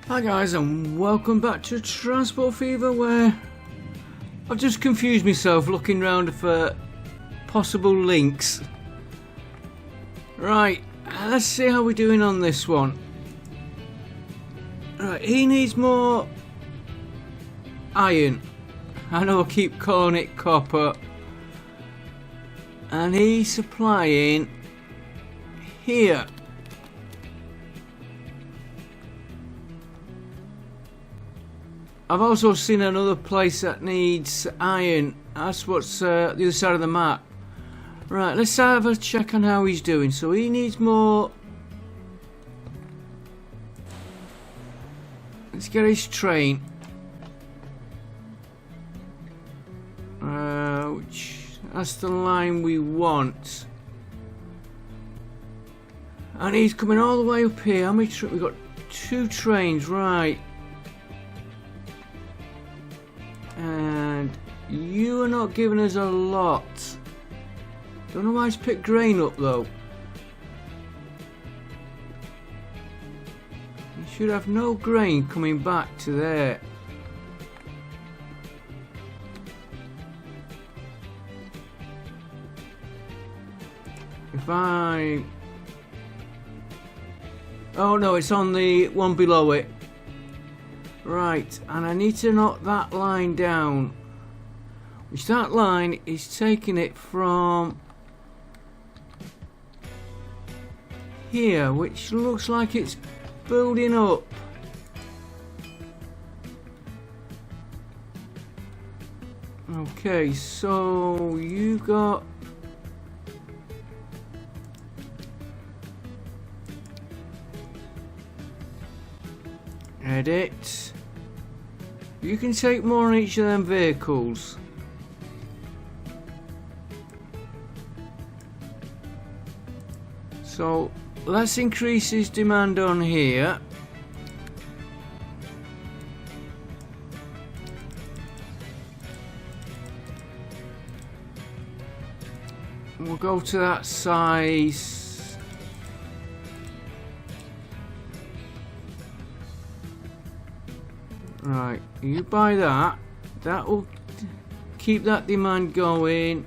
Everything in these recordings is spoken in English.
Hi guys, and welcome back to Transport Fever, where I've just confused myself looking around for possible links. Right, let's see how we're doing on this one. Right, he needs more iron. I know I keep calling it copper. And he's supplying here. I've also seen another place that needs iron. That's what's the other side of the map. Right, let's have a check on how he's doing. So he needs more. Let's get his train. That's the line we want. And he's coming all the way up here. How many we've got 2 trains, right. And you are not giving us a lot. Don't know why he's picked grain up though. You should have no grain coming back to there. If I... Oh no, it's on the one below it. Right, and I need to knock that line down. Which that line is taking it from here, which looks like it's building up. Okay, so you got edit. You can take more on each of them vehicles. So let's increase his demand on here. We'll go to that size. Right, you buy that. That will keep that demand going.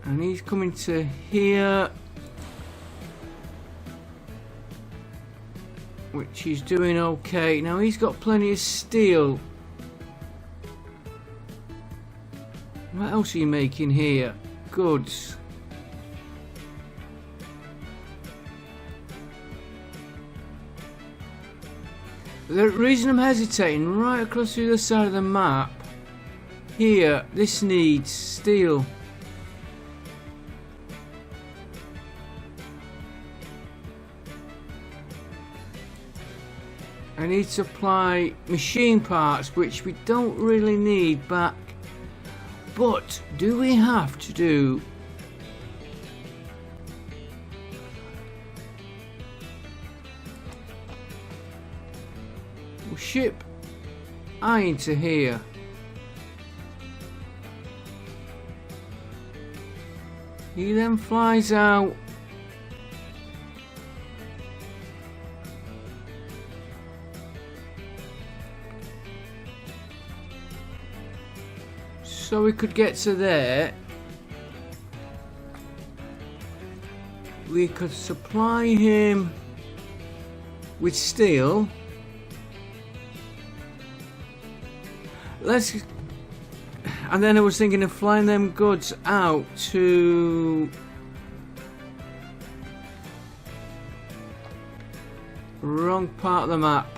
And he's coming to here, which he's doing okay. Now he's got plenty of steel. What else are you making here? Goods. The reason I'm hesitating, right across the other side of the map, here, this needs steel. I need to supply machine parts, which we don't really need back. But do we have to do? We'll ship iron to here. He then flies out. So we could get to there. We could supply him with steel. And then I was thinking of flying them goods out to wrong part of the map.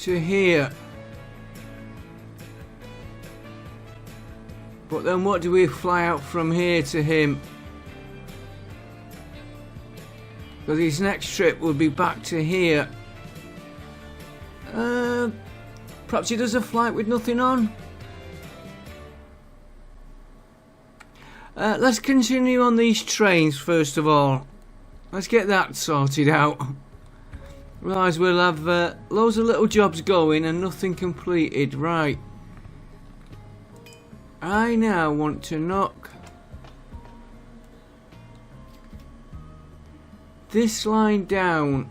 To here. But then what do we fly out from here to him? Because his next trip will be back to here. Perhaps he does a flight with nothing on. Let's continue on these trains first of all. Let's get that sorted out. Otherwise we'll have loads of little jobs going and nothing completed. Right. I now want to knock this line down.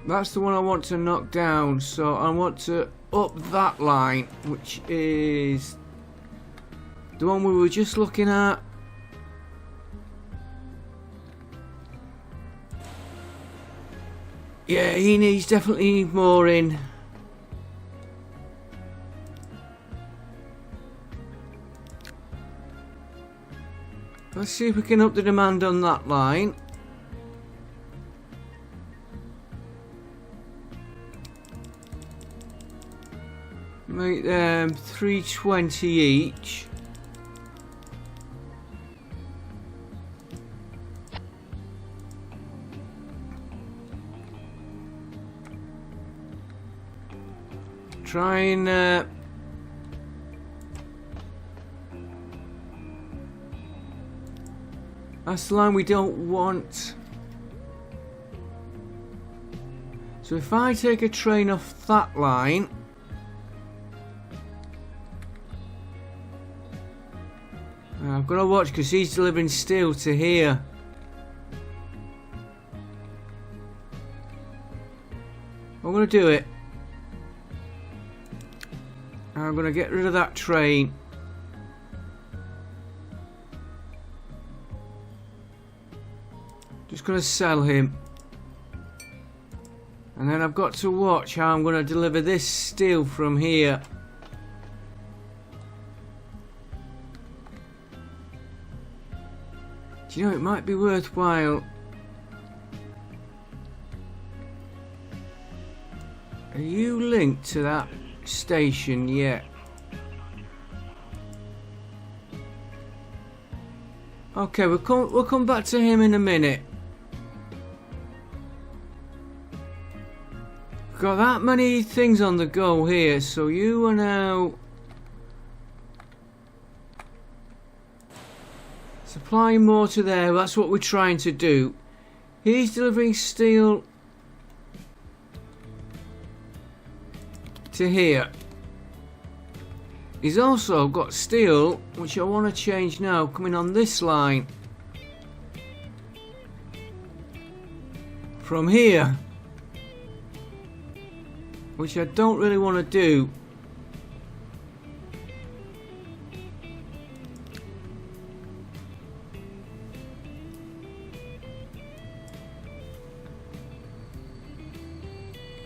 That's the one I want to knock down, so I want to up that line, which is the one we were just looking at. Yeah, he needs definitely more in. Let's see if we can up the demand on that line. Make them 320 each. Try and that's the line we don't want. So if I take a train off that line, I've got to watch because he's delivering steel to here. I'm going to do it. I'm going to get rid of that train. Just going to sell him. And then I've got to watch how I'm going to deliver this steel from here. Do you know, it might be worthwhile. Are you linked to that station yet? Okay, we'll come back to him in a minute. Got that many things on the go here, so you are now supplying more to there. That's what we're trying to do. He's delivering steel to here. He's also got steel, which I want to change now, coming on this line from here, which I don't really want to do.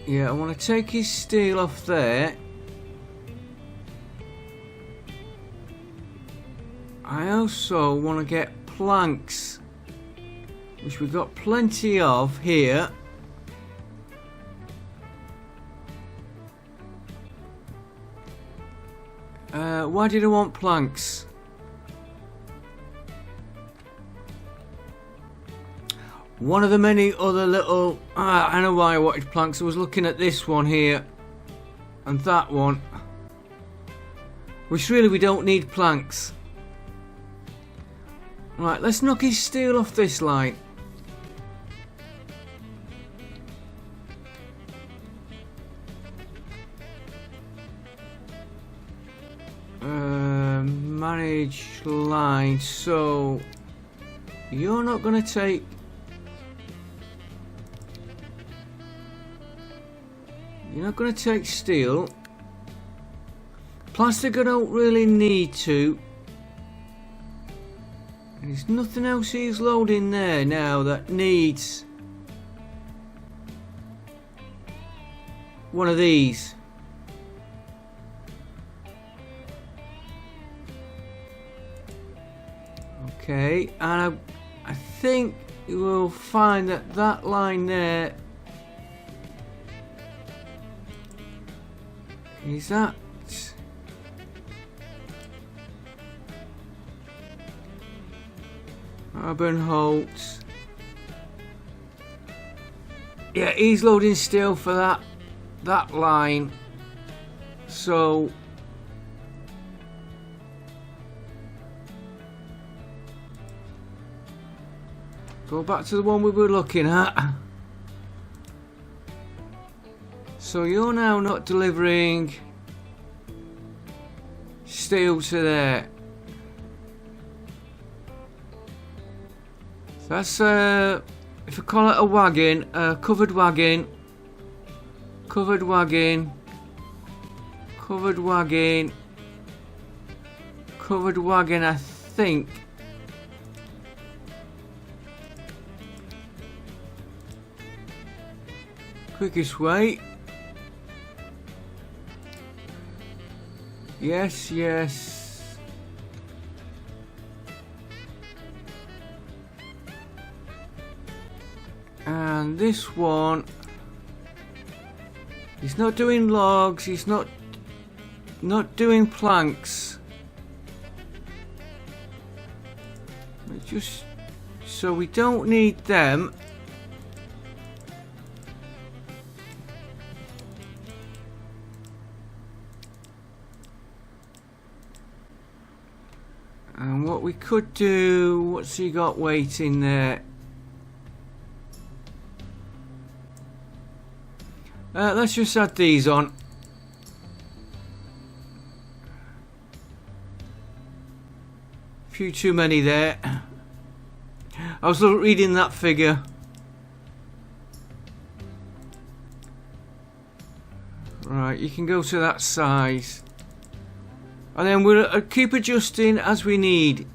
Yeah, I want to take his steel off there. I also want to get planks, which we've got plenty of here. Why did I want planks? One of the many other little... I know why I wanted planks. I was looking at this one here and that one, which really we don't need planks. Right, let's knock his steel off this line. Manage line. So you're not going to take... You're not going to take steel. Plastic I don't really need to. And there's nothing else he's loading there now that needs one of these. Okay, and I think you will find that that line there is that Urban Holt. Yeah, he's loading steel for that line. So Go back to the one we were looking at. So you're now not delivering steel to there. So that's if I call it a wagon, covered wagon, covered wagon, covered wagon, covered wagon, I think. Quickest way. Yes, yes. And this one, he's not doing logs, he's not doing planks. Just so we don't need them. And what we could do, what's he got waiting there? Let's just add these on. Few too many there. I was reading that figure. Right, you can go to that size. And then we'll keep adjusting as we need.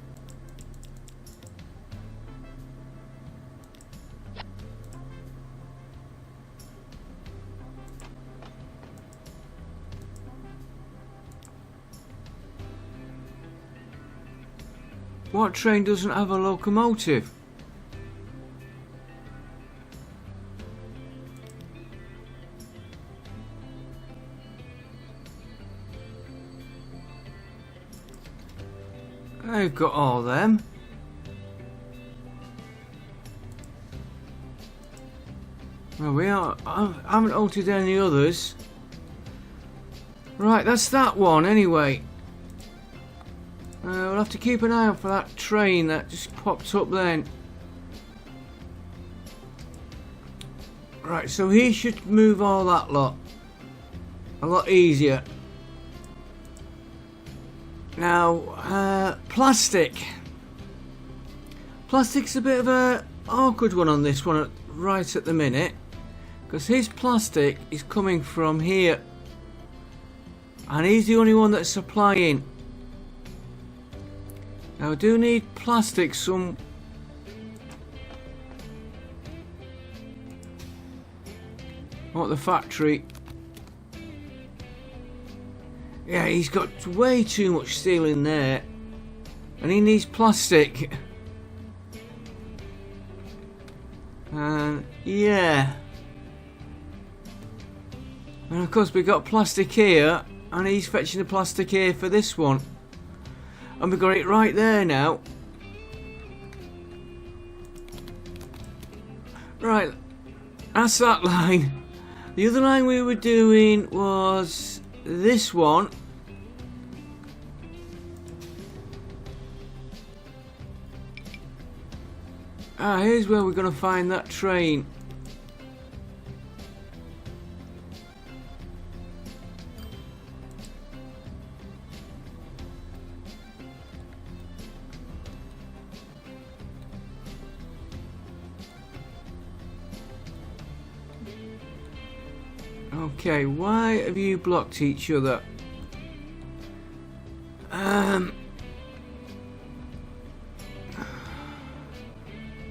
What train doesn't have a locomotive? I've got all them. Well, I haven't altered any others. Right, that's that one anyway. We'll have to keep an eye out for that train that just popped up then. Right, so he should move all that lot a lot easier. Now, plastic. Plastic's a bit of a awkward one on this one right at the minute, because his plastic is coming from here, and he's the only one that's supplying. Now I do need plastic some. What, the factory? Yeah, he's got way too much steel in there, and he needs plastic. And yeah, and of course we got plastic here, and he's fetching the plastic here for this one, and we've got it right there now. Right, that's that line. The other line we were doing was this one. Here's where we're going to find that train. Okay, why have you blocked each other?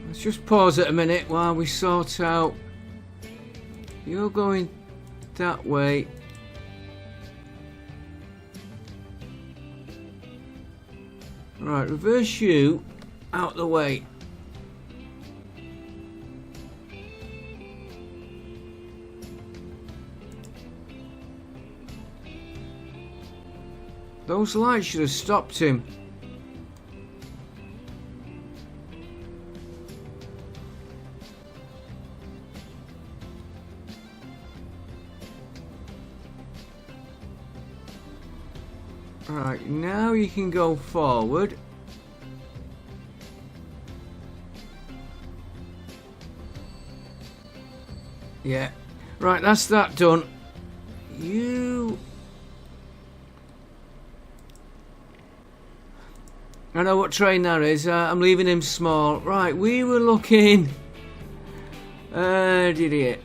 Let's just pause it a minute while we sort out. You're going that way. Right, reverse you out the way. Those lights should have stopped him. Right, now you can go forward. Yeah. Right, that's that done. You... I know what train that is. I'm leaving him small. Right, we were looking... idiot.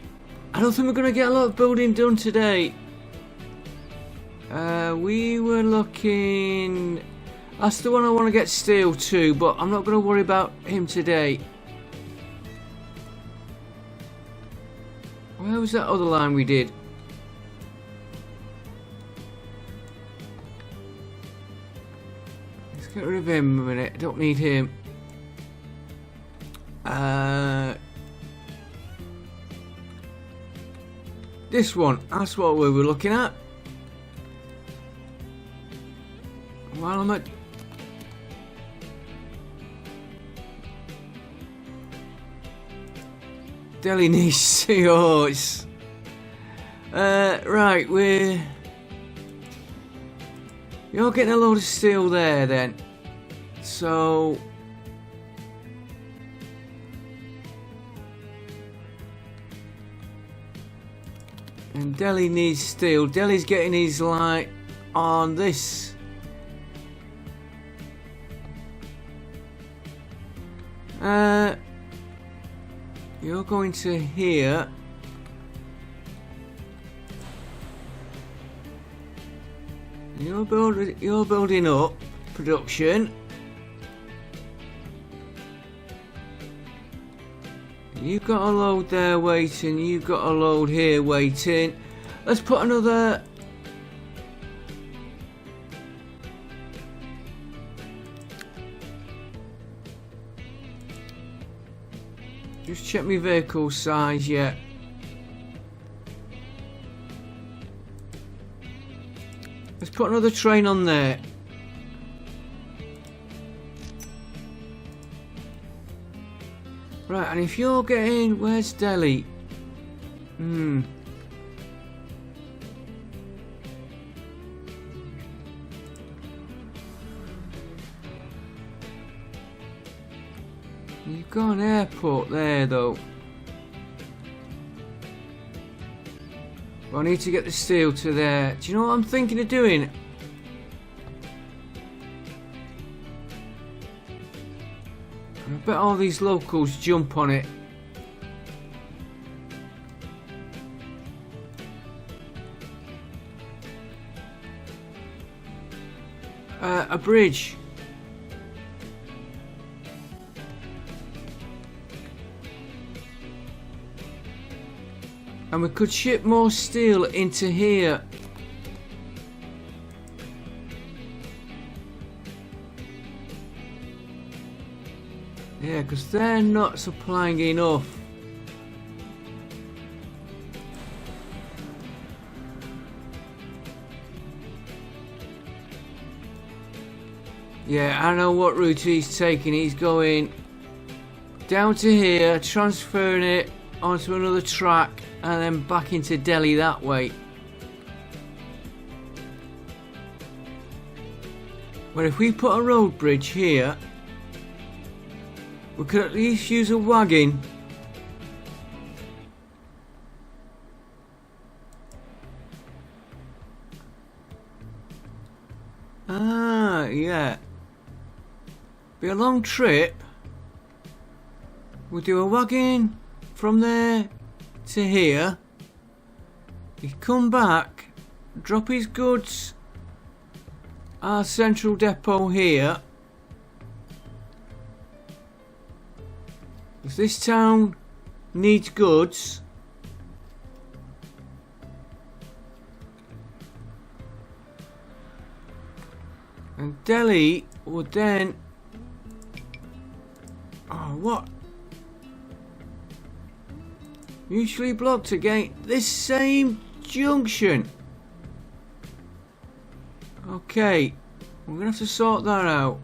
I don't think we're going to get a lot of building done today. We were looking... That's the one I want to get steel to, but I'm not going to worry about him today. Where was that other line we did? Let's get rid of him a minute. I don't need him. This one. That's what we were looking at. While I'm at... Delhi needs COs. Right, you're getting a load of steel there then. So... And Delhi needs steel. Delhi's getting his light on this. You're going to here. You're building up production. You've got a load there waiting. You've got a load here waiting. Let's put another... Just check my vehicle size, yeah. Let's put another train on there. Right, and if you're getting... Where's Delhi? You've got an airport there, though. But I need to get the steel to there. Do you know what I'm thinking of doing? I bet all these locals jump on it. A bridge. And we could ship more steel into here. Yeah, because they're not supplying enough. Yeah, I know what route he's taking. He's going down to here, transferring it onto another track, and then back into Delhi that way. But if we put a road bridge here, we could at least use a wagon. Ah, yeah. Be a long trip. We'll do a wagon from there to here. He'd come back, drop his goods at our central depot here. If this town needs goods, and Delhi would then... Oh, what? Mutually blocked again. This same junction. Okay, we're gonna have to sort that out.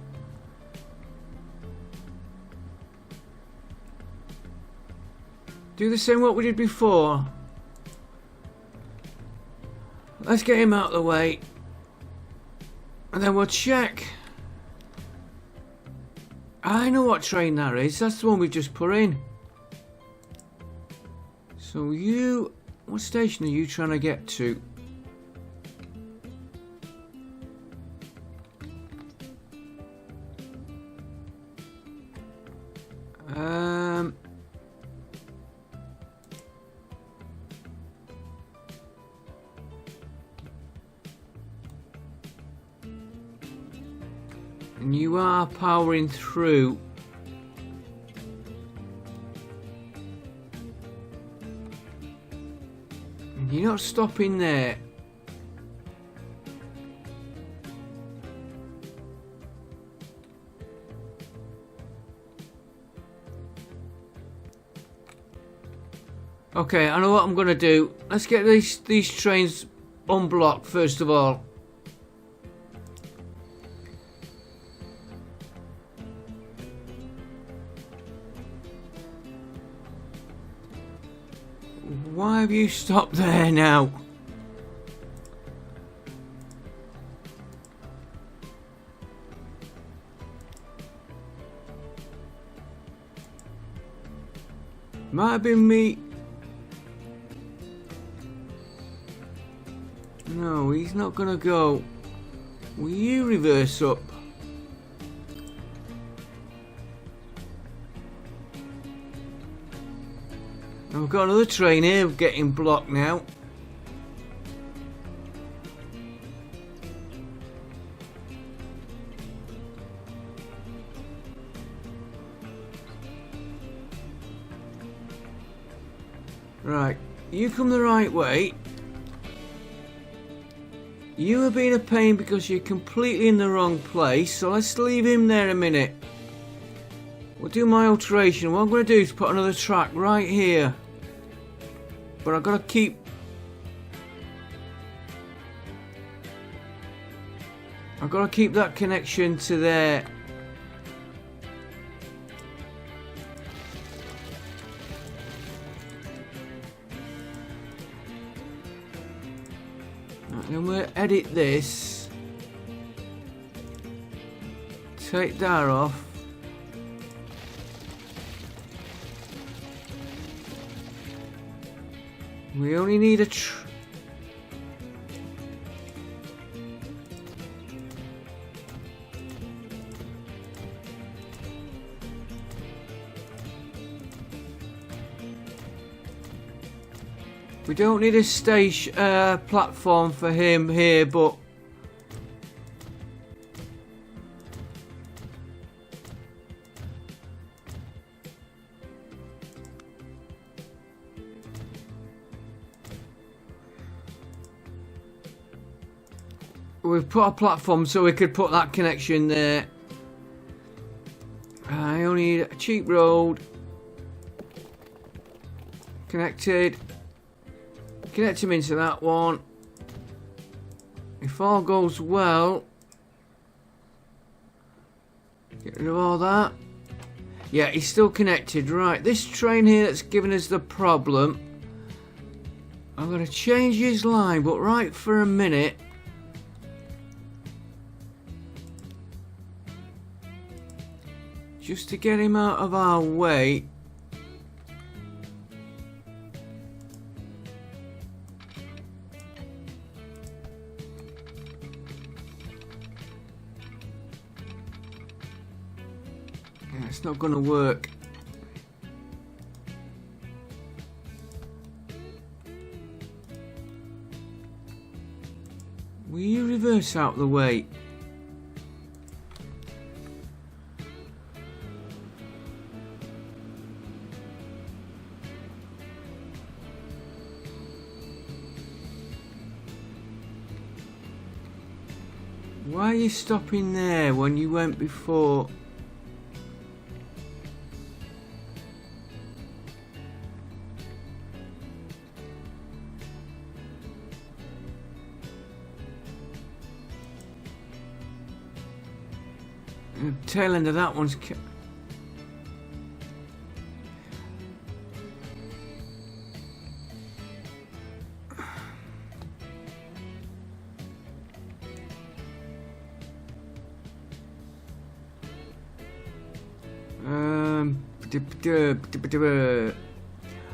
Do the same what we did before. Let's get him out of the way, and then we'll check. I know what train that is. That's the one we've just put in. So you, what station are you trying to get to? And you are powering through. And you're not stopping there. Okay, I know what I'm going to do. Let's get these trains unblocked first of all. Why have you stopped there now? Might have been me. No, he's not gonna go. Will you reverse up? I've got another train here getting blocked now. Right, you come the right way. You are being a pain because you're completely in the wrong place, so let's leave him there a minute. We'll do my alteration. What I'm going to do is put another track right here. But I've got to keep... that connection to there. Right, then we'll edit this. Take that off. We only need a we don't need a station platform for him here, but we've put a platform so we could put that connection there. I only need a cheap road. Connected. Connect him into that one. If all goes well, get rid of all that. Yeah, he's still connected. Right, this train here that's giving us the problem. I'm going to change his line, but right for a minute. Just to get him out of our way. Yeah, it's not going to work. Will you reverse out the way? Why are you stopping there when you went before? The tail end of that one's...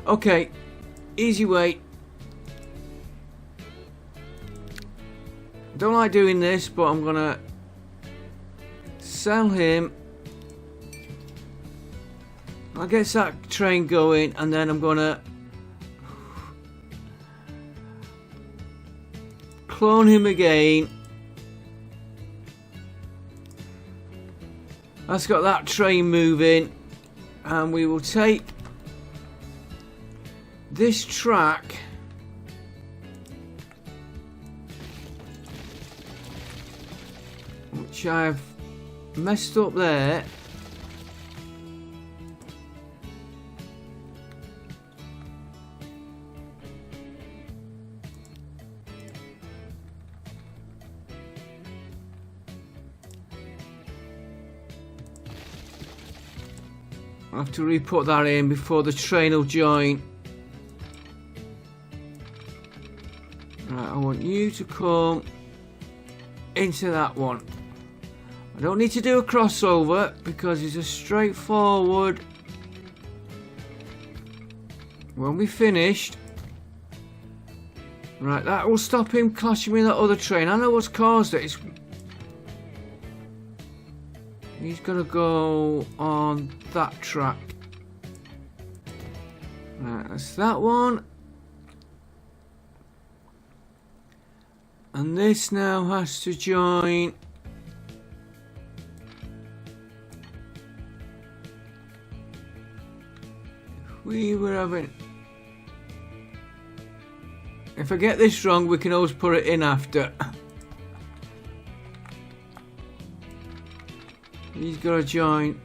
Okay, Easy way. Don't like doing this, but I'm gonna sell him. I'll get that train going, and then I'm gonna clone him again. That's got that train moving, and we will take this track which I've messed up there. I'll have to re-put that in before the train will join. Right, I want you to come into that one. I don't need to do a crossover because it's a straightforward. When we finished, right, that will stop him clashing with that other train. I know what's caused it. He's gonna go on that track. Right, that's that one. And this now has to join. We were having. If I get this wrong, we can always put it in after. He's got to join.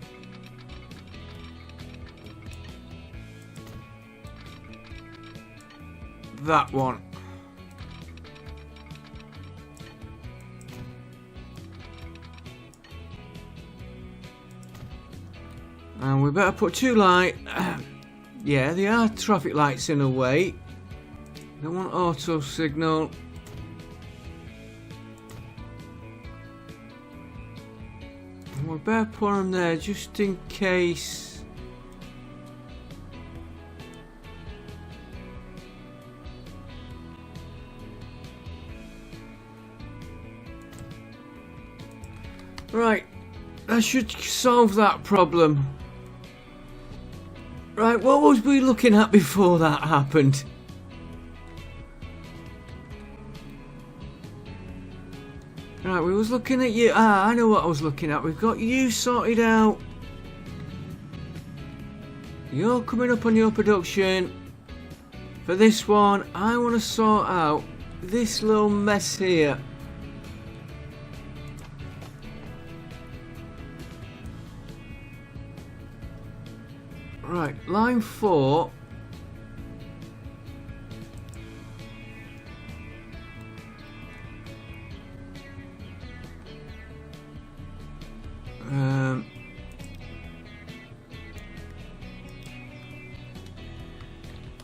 That one. And we better put two lights. Yeah, there are traffic lights in a way. Don't want auto signal. We better put them there just in case. Right, that should solve that problem. Right, what was we looking at before that happened? Right, we was looking at you. Ah, I know what I was looking at. We've got you sorted out. You're coming up on your production. For this one, I want to sort out this little mess here. Right, line 4.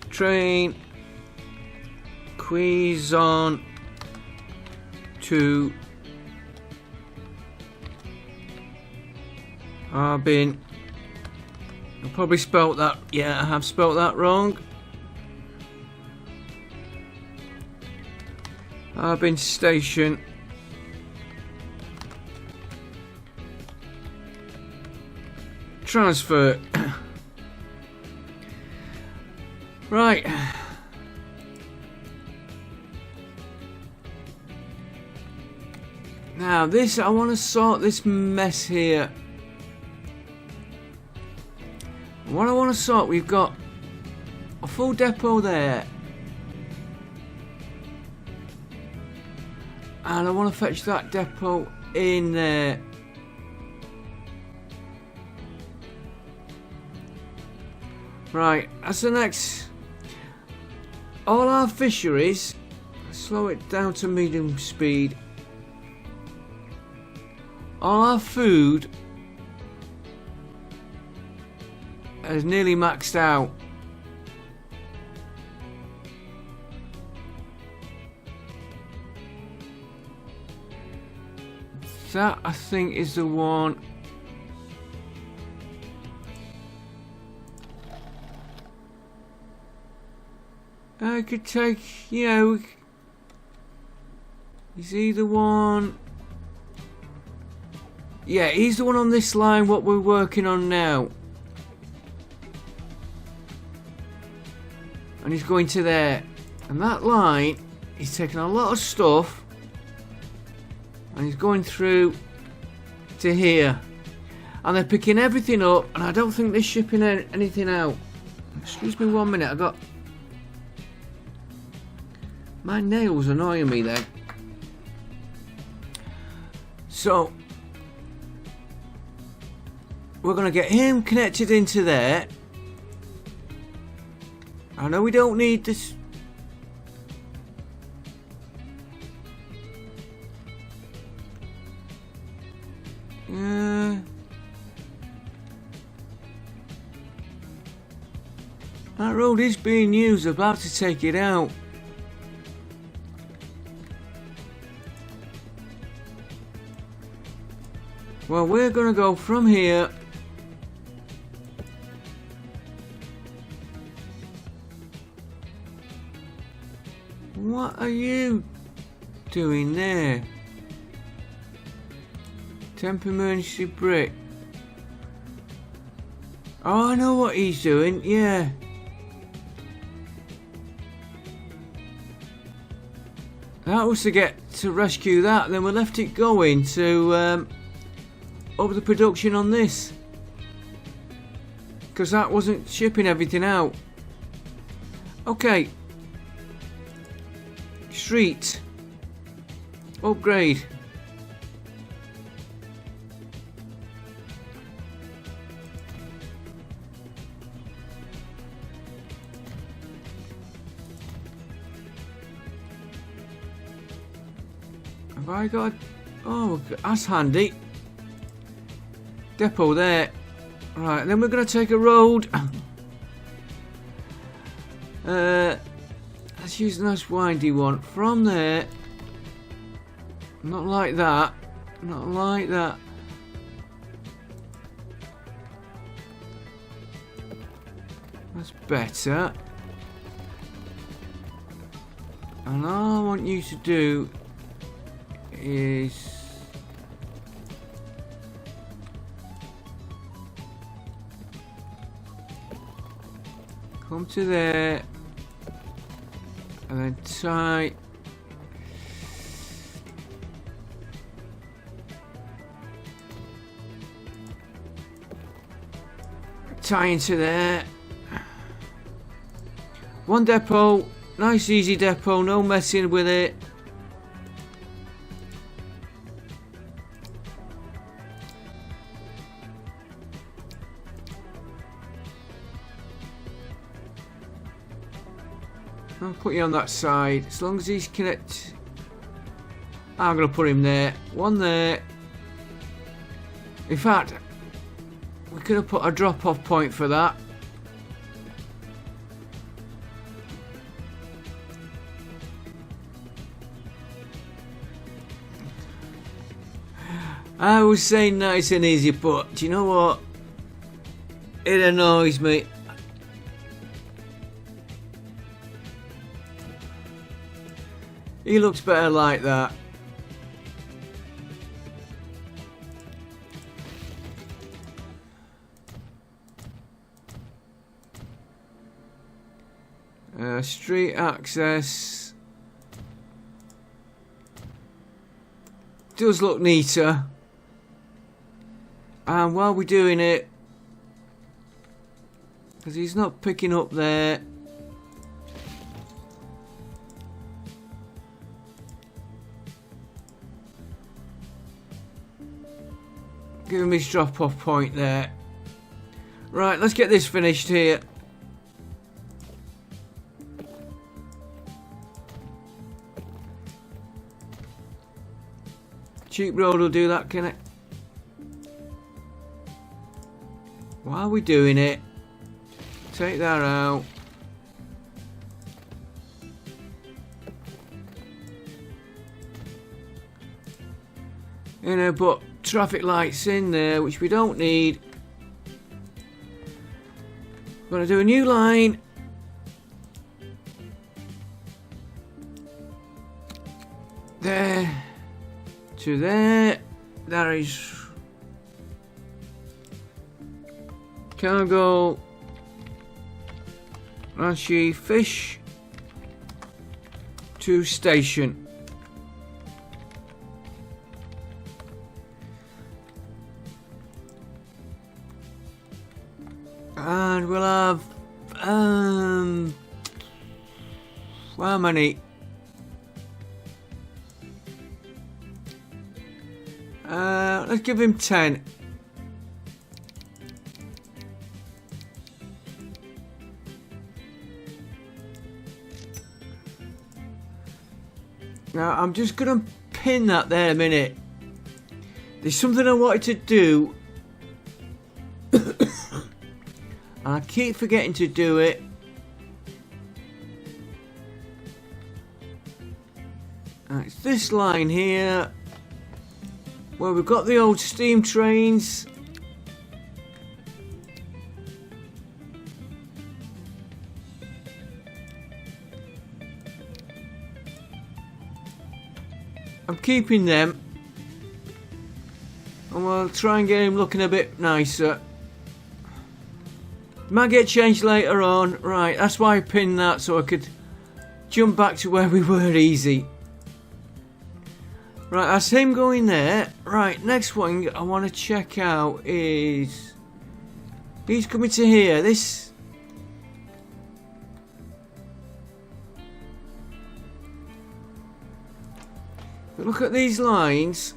Train Quezon to Harbin. I probably spelt that. Yeah, I have spelt that wrong. Harbin Station. Transfer. Right. Now this, I want to sort this mess here. What I want to sort, we've got a full depot there. And I want to fetch that depot in there. Right, that's the next. All our fisheries, slow it down to medium speed. All our food is nearly maxed out. That, I think, is the one. I could take, you know, is he the one? Yeah, he's the one on this line what we're working on now. And he's going to there. And that line, he's taking a lot of stuff. And he's going through to here. And they're picking everything up. And I don't think they're shipping anything out. Excuse me 1 minute, I got... My nails annoying me then. So... we're going to get him connected into there. I know we don't need this. That road is being used. I'm about to take it out. Well, we're going to go from here. What are you doing there? Temp emergency brake. Oh, I know what he's doing, yeah. That was to get to rescue that, then we left it going to up the production on this. Because that wasn't shipping everything out. Okay. Street. Upgrade. Have I got... oh, that's handy. Depot there. Right, then we're going to take a road. Let's use a nice windy one. From there. Not like that. Not like that. That's better. And all I want you to do is come to there and then tie into there. One depot, nice easy depot, no messing with it. I'll put you on that side as long as he's connected. I'm going to put him there. One there. In fact, we could have put a drop off point for that. I was saying nice and easy, but do you know what? It annoys me. He looks better like that. Street access does look neater. And while we're doing it, because he's not picking up there, give him his drop off point there. Right, let's get this finished here. Cheap road will do that, can it? While we're doing it, take that out. You know, put traffic lights in there, which we don't need. Gonna do a new line. to there. That is cargo. Actually, fish to station. And we'll have how many? Let's give him 10. Now I'm just gonna pin that there a minute. There's something I wanted to do and I keep forgetting to do it. It's this line here where we've got the old steam trains. I'm keeping them and we'll try and get him looking a bit nicer. Might get changed later on. Right, that's why I pinned that, so I could jump back to where we were easy. Right, that's him going there. Right, next one I want to check out is... he's coming to here. This... look at these lines.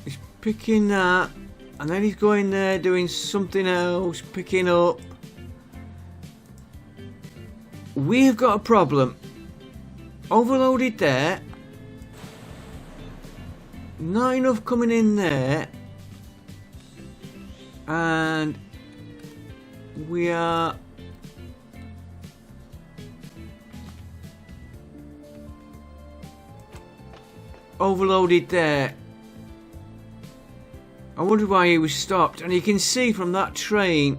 He's picking that. And then he's going there doing something else, picking up. We've got a problem. Overloaded there. Not enough coming in there. And we are overloaded there. I wonder why he was stopped, and you can see from that train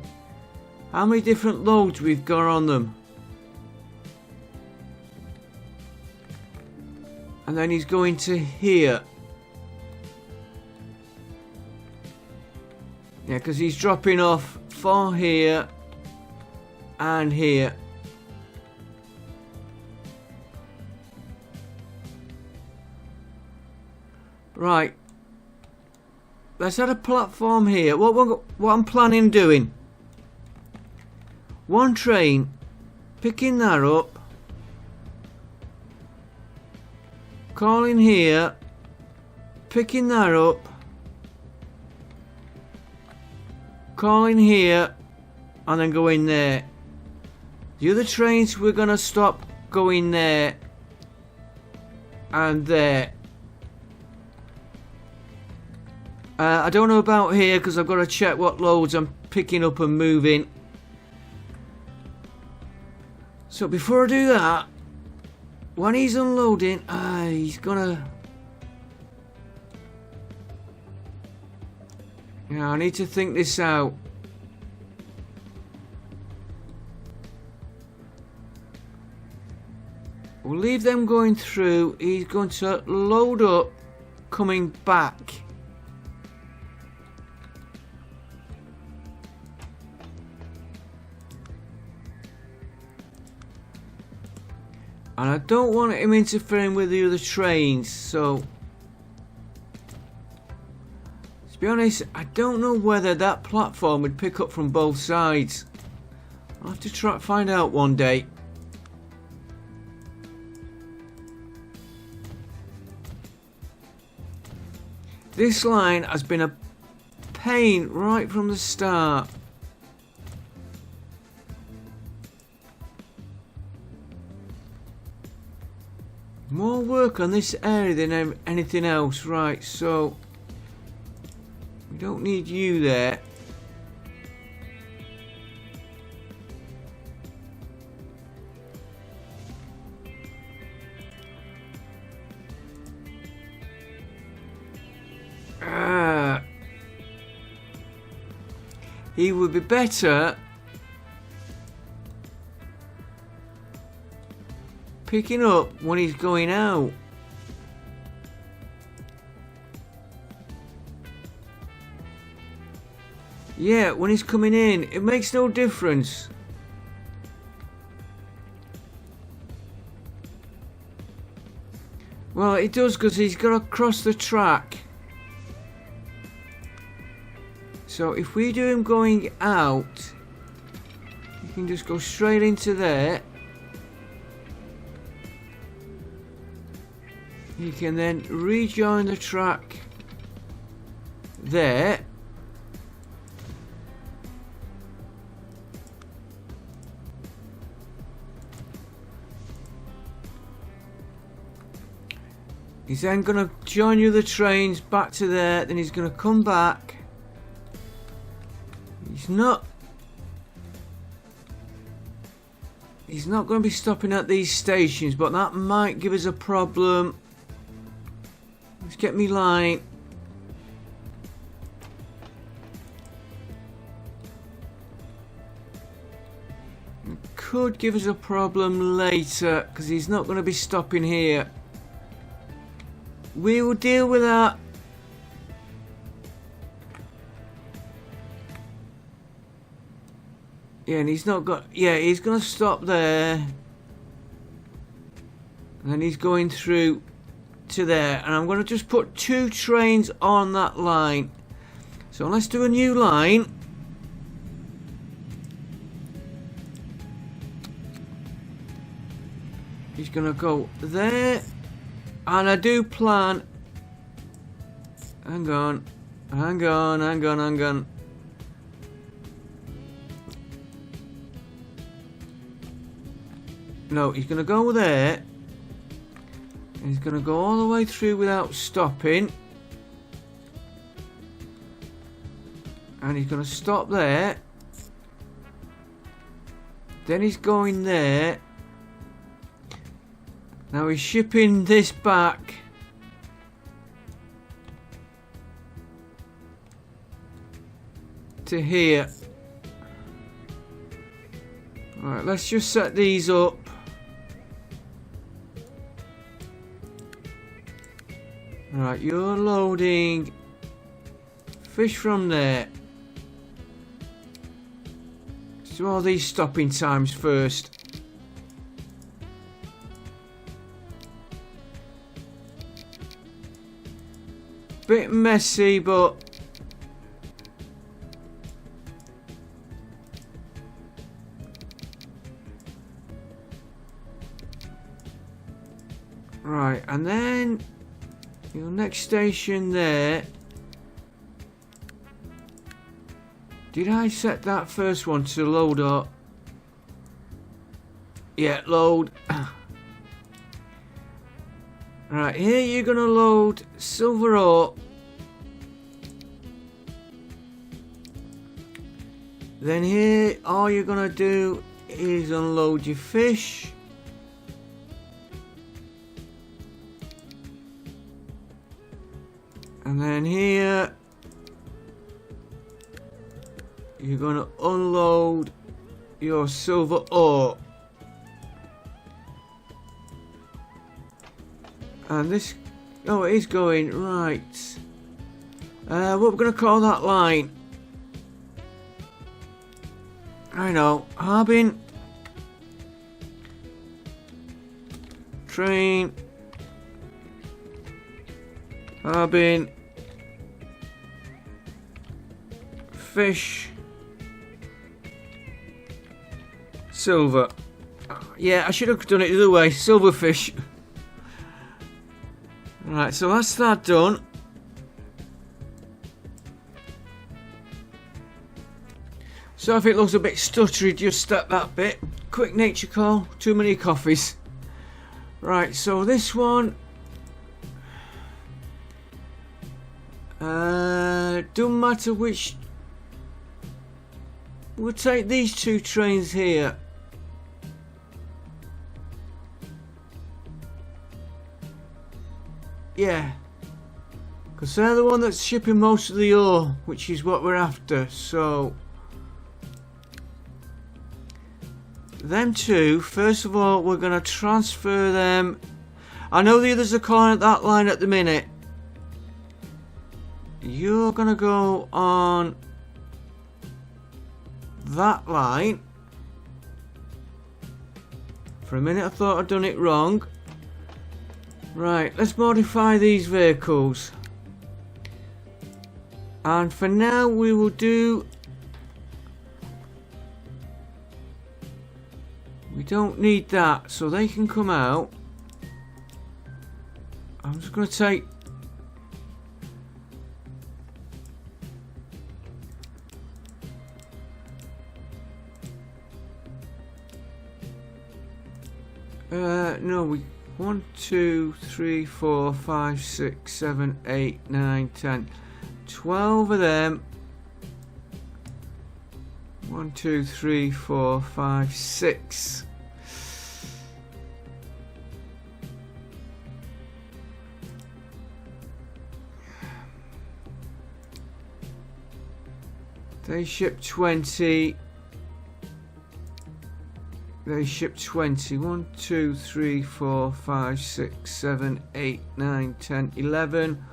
how many different loads we've got on them. And then he's going to here. Yeah, because he's dropping off for here and here. Right. Let's add a platform here. What I'm planning doing. One train, picking that up, calling here, picking that up, calling here, and then going there. The other trains we're gonna stop going there and there. I don't know about here because I've got to check what loads I'm picking up and moving. So before I do that, when he's unloading, he's gonna... yeah, I need to think this out. We'll leave them going through. He's going to load up coming back. And I don't want him interfering with the other trains, so... to be honest, I don't know whether that platform would pick up from both sides. I'll have to try to find out one day. This line has been a pain right from the start. More work on this area than anything else. Right, so we don't need you there. he would be better picking up when he's going out. Yeah, when he's coming in, it makes no difference. Well, it does, because he's got to cross the track. So if we do him going out, you can just go straight into there. You can then rejoin the track there. He's then going to join you the trains back to there, then he's going to come back. He's not going to be stopping at these stations, but that might give us a problem. Let's get me line. It could give us a problem later, because he's not going to be stopping here. We will deal with that. Yeah, and he's not got... Yeah, he's going to stop there. And then he's going through to there. And I'm going to just put 2 trains on that line. So let's do a new line. He's going to go there. And I do plan... Hang on. No, he's going to go there. He's going to go all the way through without stopping. And he's going to stop there. Then he's going there. Now he's shipping this back. To here. Alright, let's just set these up. Right, you're loading fish from there. Let's do all these stopping times first. Bit messy, but right, and then your next station there. Did I set that first one to load up? Yeah, load. Right, here you're gonna load silver ore. Then here all you're gonna do is unload your fish. And then here you're gonna unload your silver ore. And this, oh, it is going right. What we're gonna call that line? I know, Harbin, train, Harbin, fish, silver. Yeah, I should have done it the other way. Silverfish. Right, so that's that done. So if it looks a bit stuttery, just step that bit. Quick nature call, too many coffees. Right, so this one don't matter which. We'll take these 2 trains here. Yeah, because they're the one that's shipping most of the ore, which is what we're after. So them two, first of all, we're going to transfer them. I know the others are calling at that line at the minute. You're going to go on that line. For a minute I thought I'd done it wrong. Right, let's modify these vehicles. And for now we will do... We don't need that, so they can come out. I'm just going to take... no, we 1, 2, 3, 4, 5, 6, 7, 8, 9, 10, 12 of them. 1, 2, 3, 4, 5, 6. They ship 20. They ship 20. 1, 2, 3, 4, 5, 6, 7, 8, 9, 10, 11.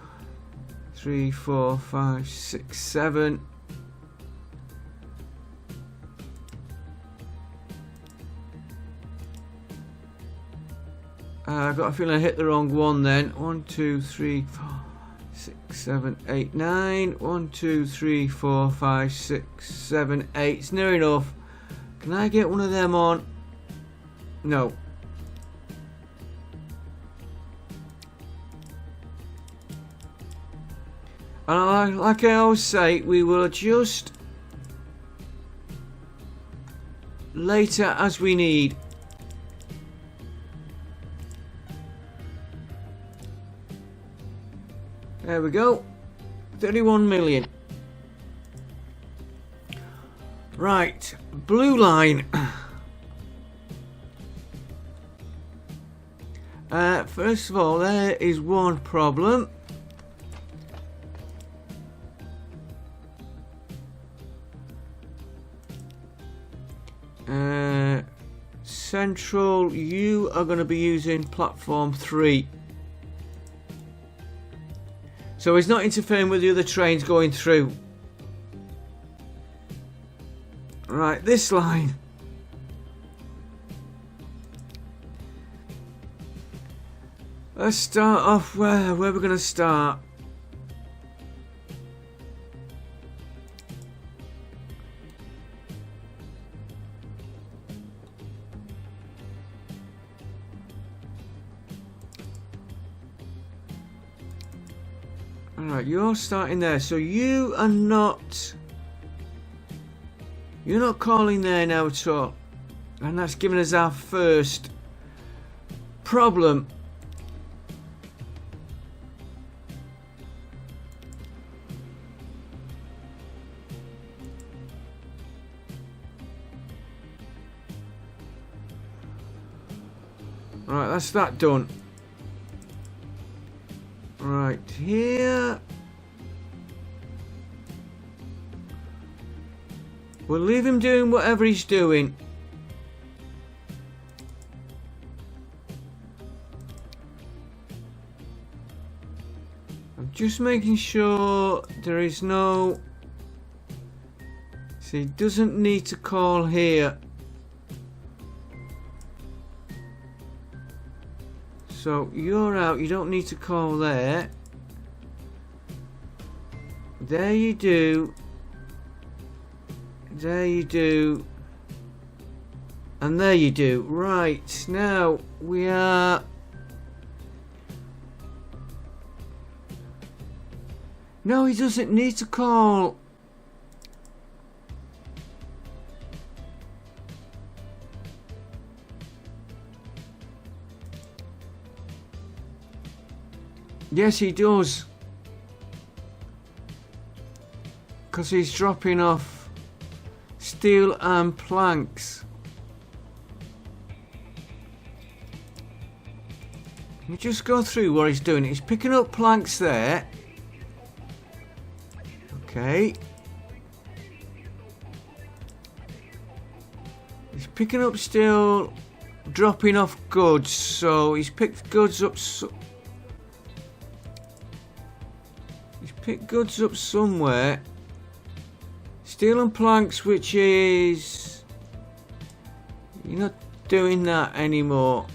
3, 4, 5, 6, 7. I've got a feeling I hit the wrong one then. 1, 2, 3, 4, 6, 7, 8, 9. 1, 2, 3, 4, 5, 6, 7, 8. It's near enough. Can I get one of them on? No. And like I always say, we will adjust later as we need. There we go. 31 million. Right, blue line. First of all, there is one problem. Central, you are going to be using platform 3. So he's not interfering with the other trains going through. Right, this line. Let's start off where we're going to start. Alright, you're starting there, so you are not... You're not calling there now at all. And that's given us our first problem. Right, that's that done. Right here. We'll leave him doing whatever he's doing. I'm just making sure there is no... See, he doesn't need to call here. So you're out, you don't need to call there. There you do. There you do. And there you do. Right, now we are... No, he doesn't need to call. Yes, he does. Because he's dropping off steel and planks. You just go through what he's doing. He's picking up planks there. Okay. He's picking up still, dropping off goods. So he's picked goods up. He's picked goods up somewhere. Steel and planks, which is... You're not doing that anymore.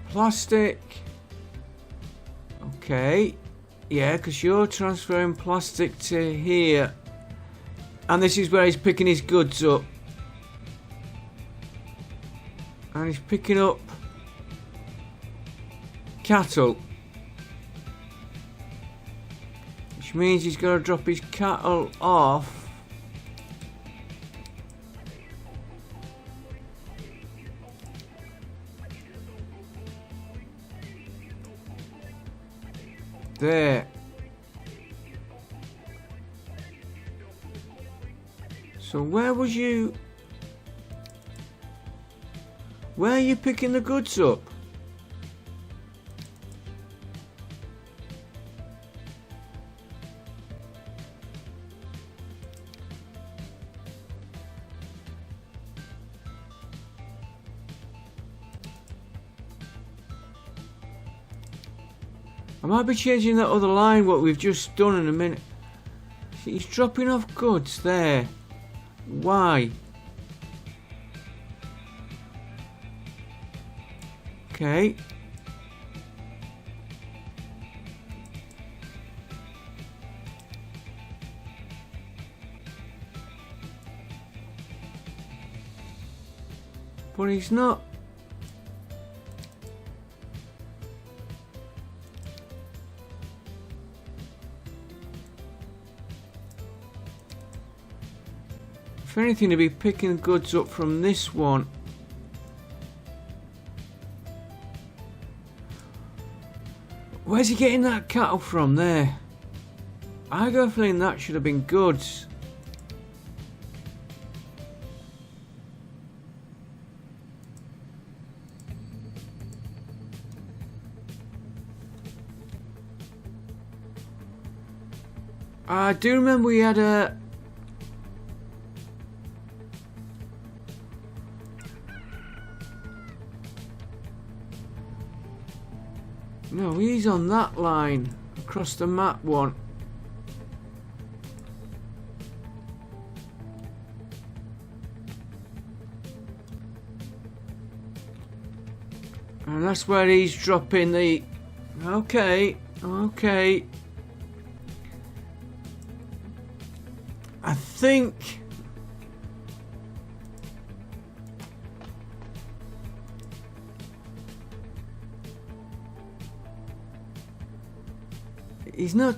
Plastic. Okay. Yeah, because you're transferring plastic to here. And this is where he's picking his goods up. And he's picking up cattle. Which means he's got to drop his cattle off. There. So where was you? Where are you picking the goods up? I might be changing that other line, what we've just done in a minute. He's dropping off goods there. Why? Okay. But he's not. If anything, to be picking goods up from this one. Where's he getting that cattle from there? I got a feeling that should have been goods. I do remember we had a... No, he's on that line, across the map one. And that's where he's dropping the... Okay, okay. I think... He's not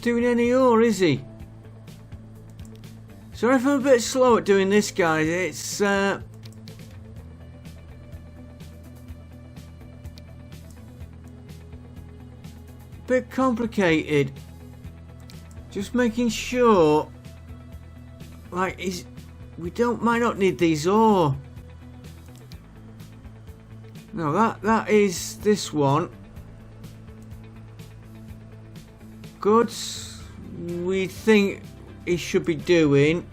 doing any ore, is he? Sorry if I'm a bit slow at doing this, guys. It's bit complicated. Just making sure, like, might not need these ore. No, that is this one. Goods we think he should be doing.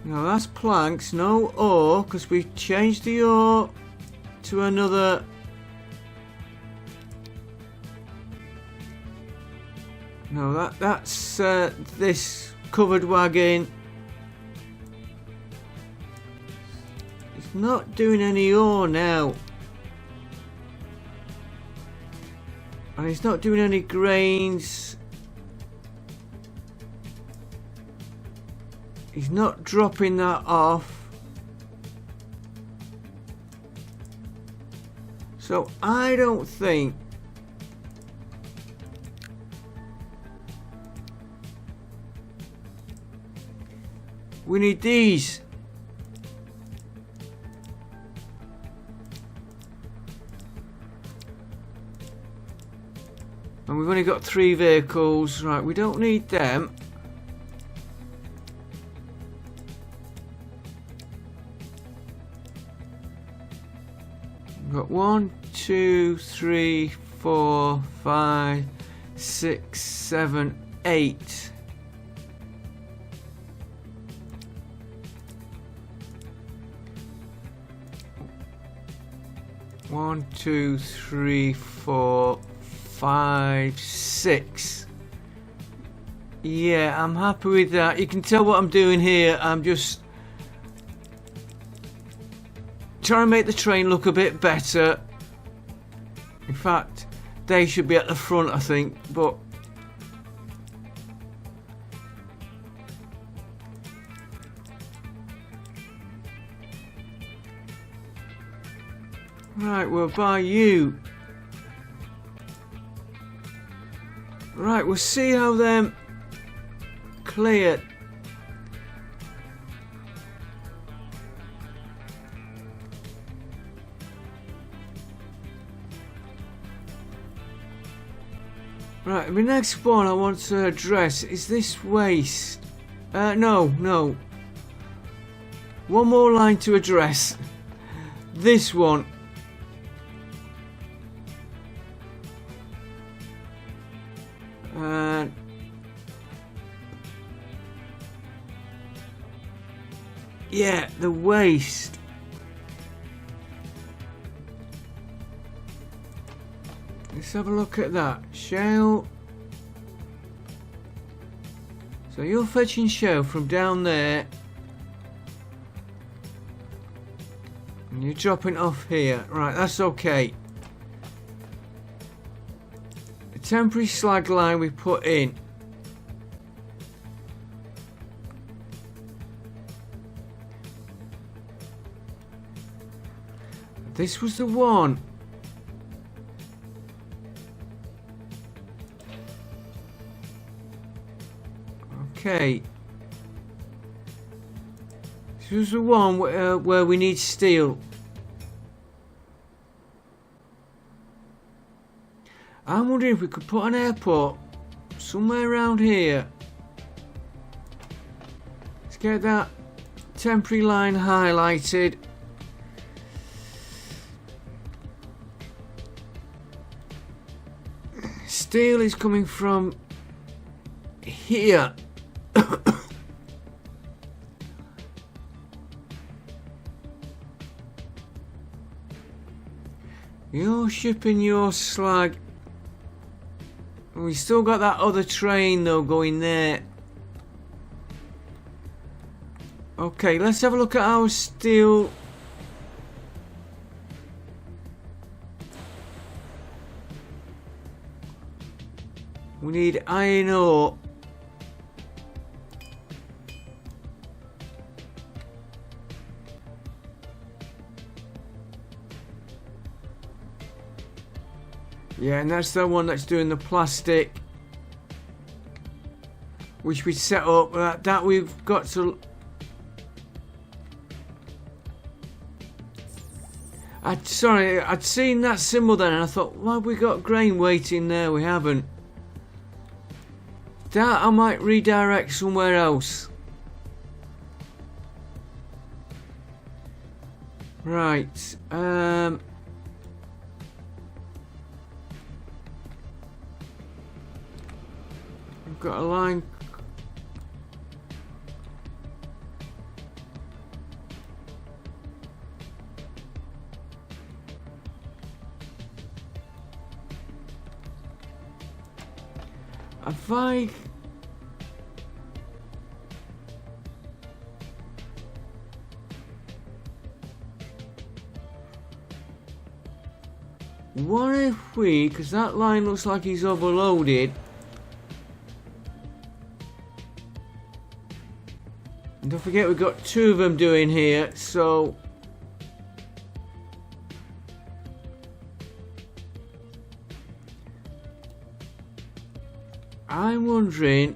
No, that's planks, no ore, because we changed the ore to another. No, that's this covered wagon. Not doing any ore now, and he's not doing any grains. He's not dropping that off, so I don't think we need these. And we've only got 3 vehicles. Right, we don't need them. 1, 2, 3, 4, 5, 6, 7, 8. One, two, three, 4, 5, 6. Yeah, I'm happy with that. You can tell what I'm doing here. I'm just trying to make the train look a bit better. In fact, they should be at the front, I think, but right, we'll buy you. Right, we'll see how them clear. Right, the next one I want to address is this waste. No. One more line to address. This one. Yeah, the waste. Let's have a look at that. Shell. So you're fetching shell from down there. And you're dropping off here. Right, that's okay. The temporary slag line we put in. This was the one. Okay. This was the one where we need steel. I'm wondering if we could put an airport somewhere around here. Let's get that temporary line highlighted. Steel is coming from here. You're shipping your slag. We still got that other train though going there. Okay, let's have a look at our steel. We need iron ore. Yeah, and that's the one that's doing the plastic, which we set up. That we've got to. Sorry, I'd seen that symbol then, and I thought, why have we got grain waiting there? We haven't. That I might redirect somewhere else. Right. I've got a line. Have I? What if we, because that line looks like he's overloaded. And don't forget we've got two of them doing here, so I'm wondering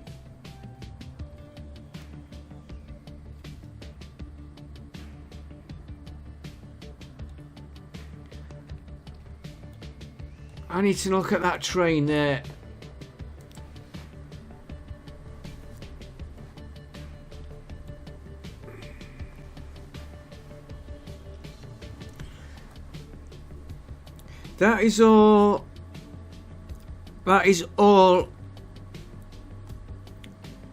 I need to look at that train there. That is all. That is all.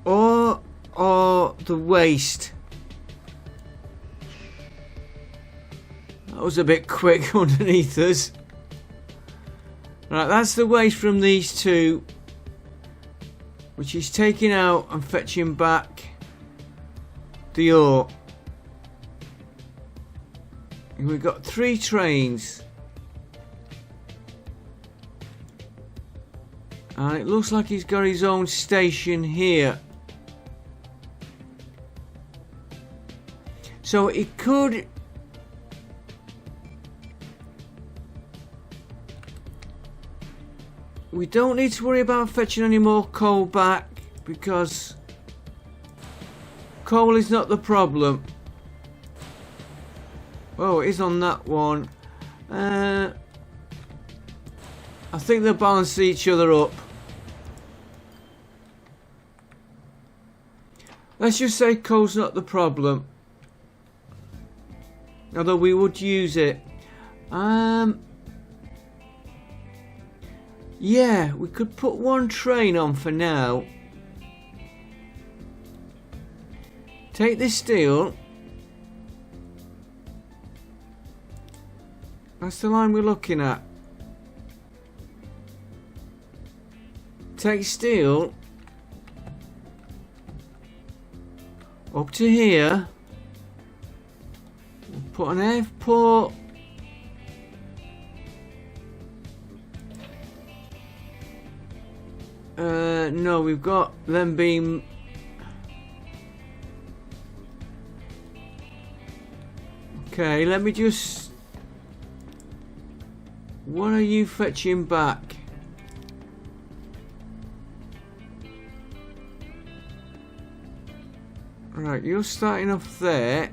Or the waste. That was a bit quick underneath us. Right, that's the waste from these two, which is taking out and fetching back the ore. And we've got 3 trains. And it looks like he's got his own station here. So it could... We don't need to worry about fetching any more coal back, because coal is not the problem. Oh, it is on that one. I think they'll balance each other up. Let's just say coal's not the problem. Although we would use it. Yeah, we could put 1 train on for now. Take this steel. That's the line we're looking at. Take steel up to here. We'll put an airport. No, we've got them being... Okay, let me just... What are you fetching back? Right, you're starting off there.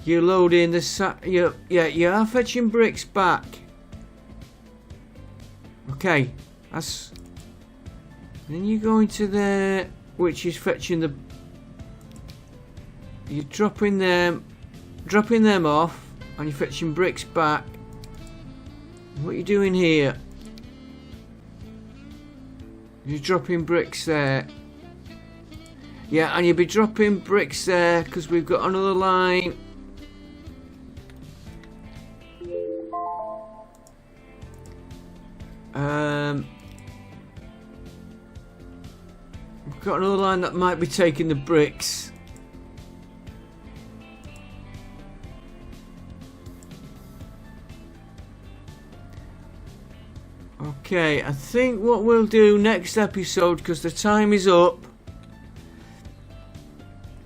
You're loading the... you are fetching bricks back. Okay, that's... Then you go into there, which is fetching the... You're dropping them off, and you're fetching bricks back. What are you doing here? You're dropping bricks there. Yeah, and you'll be dropping bricks there, because we've got another line. We've got another line that might be taking the bricks. Okay, I think what we'll do next episode, because the time is up,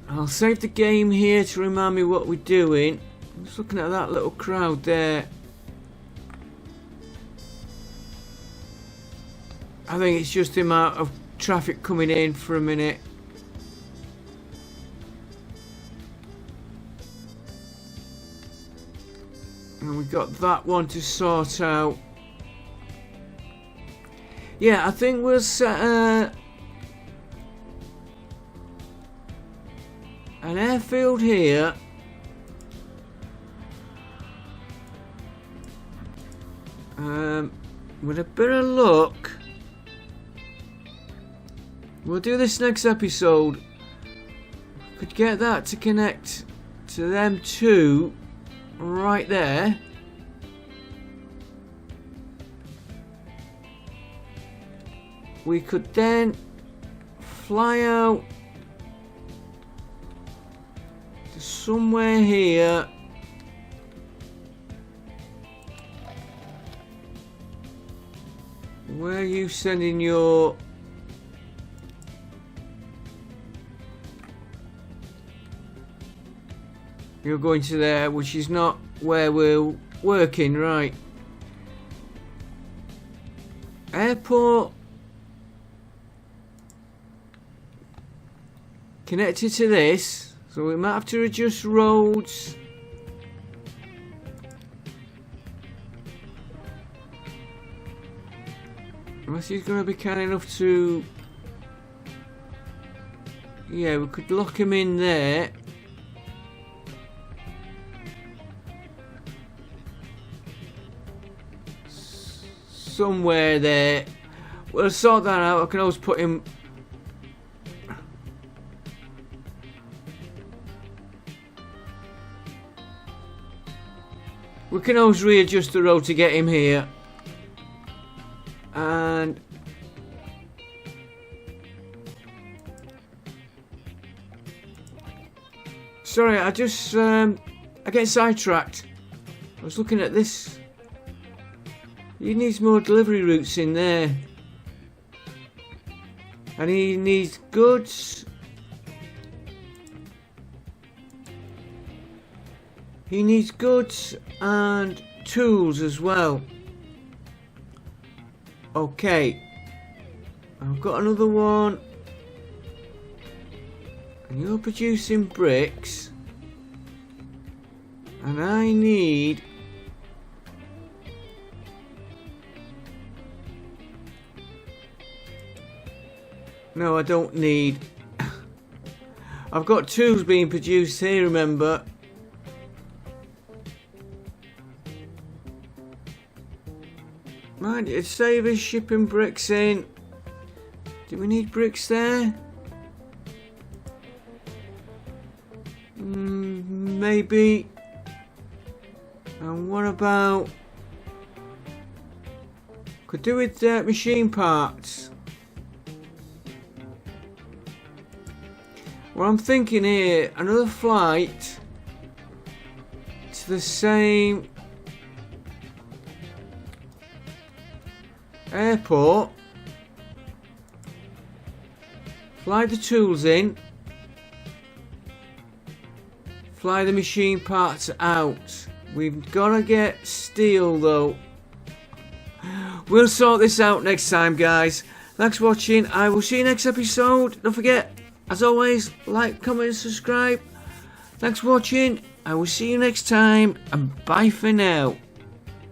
I'll save the game here to remind me what we're doing. I'm just looking at that little crowd there. I think it's just the amount of traffic coming in for a minute. And we've got that one to sort out. Yeah, I think we'll set an airfield here. With a bit of luck, we'll do this next episode. Could get that to connect to them two right there. We could then fly out to somewhere here. Where are you sending your... You're going to there, which is not where we're working, right? Airport connected to this, so we might have to adjust roads. Unless he's going to be kind enough to... Yeah, we could lock him in there. somewhere there. We'll sort that out. I can always put him. We can always readjust the road to get him here. And sorry, I just I get sidetracked. I was looking at this. He needs more delivery routes in there. And he needs goods. He needs goods and tools as well. Okay. I've got another one. And you're producing bricks. And I need... No, I don't need... I've got tools being produced here, remember. Mind, it'd save us shipping bricks in. Do we need bricks there? Maybe. And what about... Could do with machine parts. Well, I'm thinking here, another flight to the same airport. Fly the tools in. Fly the machine parts out. We've got to get steel though. We'll sort this out next time, guys. Thanks for watching. I will see you next episode. Don't forget, as always, like, comment and subscribe. Thanks for watching. I will see you next time, and bye for now.